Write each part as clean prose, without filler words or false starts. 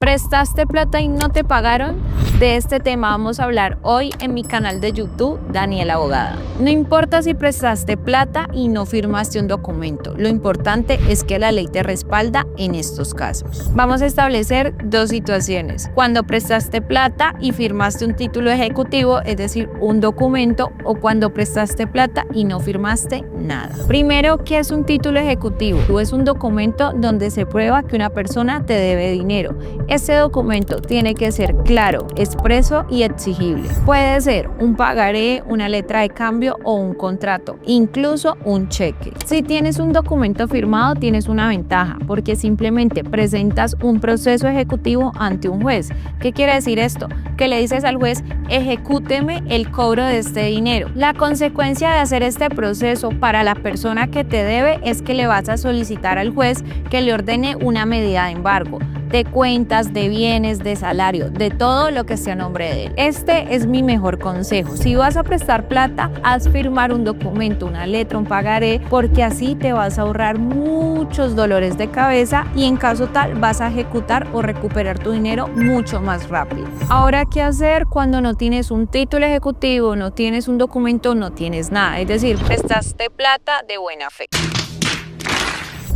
¿Prestaste plata y no te pagaron? De este tema vamos a hablar hoy en mi canal de YouTube, Daniela Abogada. No importa si prestaste plata y no firmaste un documento, lo importante es que la ley te respalda en estos casos. Vamos a establecer dos situaciones: cuando prestaste plata y firmaste un título ejecutivo, es decir, un documento, o cuando prestaste plata y no firmaste nada. Primero, ¿qué es un título ejecutivo? Es un documento donde se prueba que una persona te debe dinero. Este documento tiene que ser claro, expreso y exigible. Puede ser un pagaré, una letra de cambio o un contrato, incluso un cheque. Si tienes un documento firmado, tienes una ventaja, porque simplemente presentas un proceso ejecutivo ante un juez. ¿Qué quiere decir esto? Que le dices al juez: ejecúteme el cobro de este dinero. La consecuencia de hacer este proceso para la persona que te debe es que le vas a solicitar al juez que le ordene una medida de embargo de cuentas, de bienes, de salario, de todo lo que esté a nombre de él. Este es mi mejor consejo. Si vas a prestar plata, haz firmar un documento, una letra, un pagaré, porque así te vas a ahorrar muchos dolores de cabeza y en caso tal vas a ejecutar o recuperar tu dinero mucho más rápido. Ahora, ¿qué hacer cuando no tienes un título ejecutivo, no tienes un documento, no tienes nada? Es decir, prestaste plata de buena fe.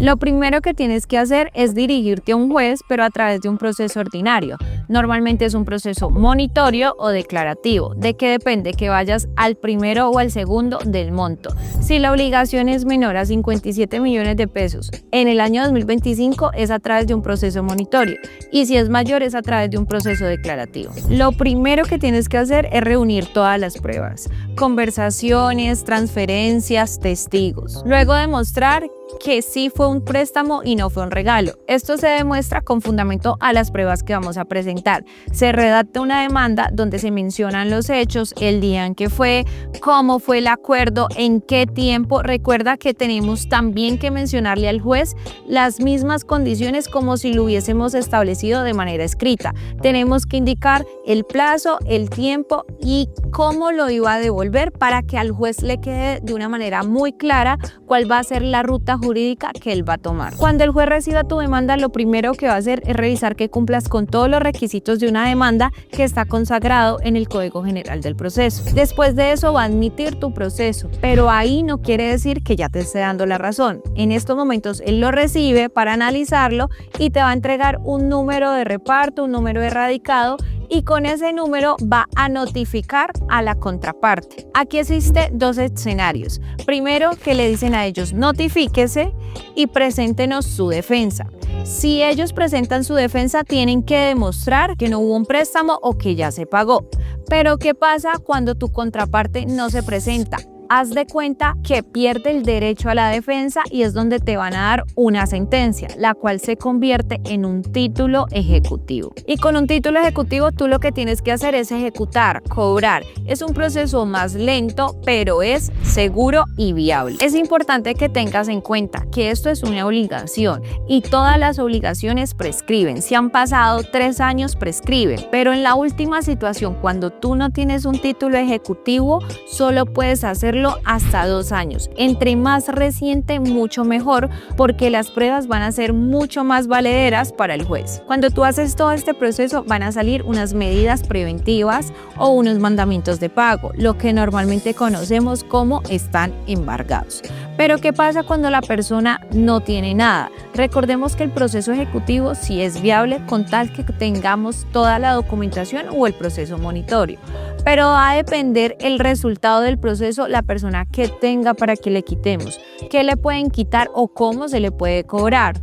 Lo primero que tienes que hacer es dirigirte a un juez, pero a través de un proceso ordinario. Normalmente es un proceso monitorio o declarativo. ¿De qué depende? Que vayas al primero o al segundo del monto. Si la obligación es menor a 57 millones de pesos en el año 2025, es a través de un proceso monitorio. Y si es mayor, es a través de un proceso declarativo. Lo primero que tienes que hacer es reunir todas las pruebas: conversaciones, transferencias, testigos. Luego demostrar que sí fue un préstamo y no fue un regalo. Esto se demuestra con fundamento a las pruebas que vamos a presentar. Se redacta una demanda donde se mencionan los hechos, el día en que fue, cómo fue el acuerdo, en qué tiempo. Recuerda que tenemos también que mencionarle al juez las mismas condiciones como si lo hubiésemos establecido de manera escrita. Tenemos que indicar el plazo, el tiempo y cómo lo iba a devolver para que al juez le quede de una manera muy clara cuál va a ser la ruta jurídica que él va a tomar. Cuando el juez reciba tu demanda, lo primero que va a hacer es revisar que cumplas con todos los requisitos de una demanda que está consagrado en el Código General del Proceso. Después de eso va a admitir tu proceso, pero ahí no quiere decir que ya te esté dando la razón. En estos momentos él lo recibe para analizarlo y te va a entregar un número de reparto, un número de radicado, y con ese número va a notificar a la contraparte. Aquí existe dos escenarios. Primero, que le dicen a ellos: notifíquese y preséntenos su defensa. Si ellos presentan su defensa, tienen que demostrar que no hubo un préstamo o que ya se pagó. Pero ¿qué pasa cuando tu contraparte no se presenta? Haz de cuenta que pierde el derecho a la defensa y es donde te van a dar una sentencia, la cual se convierte en un título ejecutivo. Y con un título ejecutivo tú lo que tienes que hacer es ejecutar, cobrar. Es un proceso más lento, pero es seguro y viable. Es importante que tengas en cuenta que esto es una obligación y todas las obligaciones prescriben. Si han pasado 3 años, prescriben. Pero en la última situación, cuando tú no tienes un título ejecutivo, solo puedes hacerlo hasta 2 años. Entre más reciente, mucho mejor, porque las pruebas van a ser mucho más valederas para el juez. Cuando tú haces todo este proceso, van a salir unas medidas preventivas o unos mandamientos de pago, lo que normalmente conocemos como están embargados. Pero ¿qué pasa cuando la persona no tiene nada? Recordemos que el proceso ejecutivo sí es viable con tal que tengamos toda la documentación o el proceso monitorio. Pero va a depender el resultado del proceso, la persona que tenga para que le quitemos, qué le pueden quitar o cómo se le puede cobrar.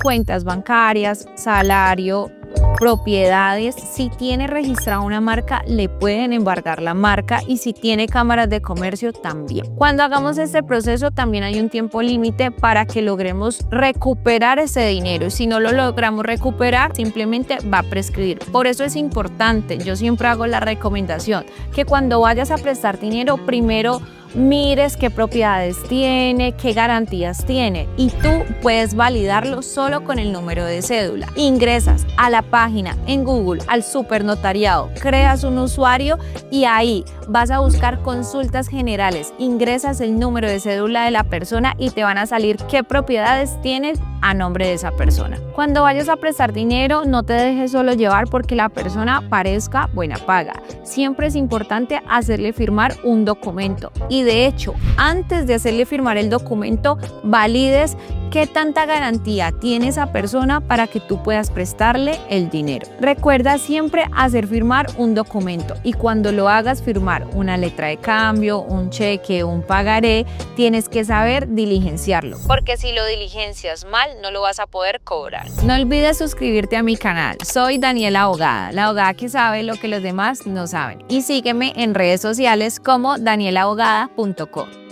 Cuentas bancarias, salario, propiedades. Si tiene registrada una marca, le pueden embargar la marca, y si tiene cámaras de comercio, también. Cuando hagamos este proceso, también hay un tiempo límite para que logremos recuperar ese dinero, y si no lo logramos recuperar, simplemente va a prescribir. Por eso es importante, yo siempre hago la recomendación, que cuando vayas a prestar dinero, primero mires qué propiedades tiene, qué garantías tiene, y tú puedes validarlo solo con el número de cédula. Ingresas a la página en Google, al supernotariado, creas un usuario y ahí vas a buscar consultas generales, ingresas el número de cédula de la persona y te van a salir qué propiedades tienes a nombre de esa persona. Cuando vayas a prestar dinero, no te dejes solo llevar porque la persona parezca buena paga. Siempre es importante hacerle firmar un documento y de hecho, antes de hacerle firmar el documento, valides qué tanta garantía tiene esa persona para que tú puedas prestarle el dinero. Recuerda siempre hacer firmar un documento y cuando lo hagas firmar una letra de cambio, un cheque, un pagaré, tienes que saber diligenciarlo, porque si lo diligencias mal no lo vas a poder cobrar. No olvides suscribirte a mi canal. Soy Daniela Abogada, la abogada que sabe lo que los demás no saben. Y sígueme en redes sociales como danielaabogada.co.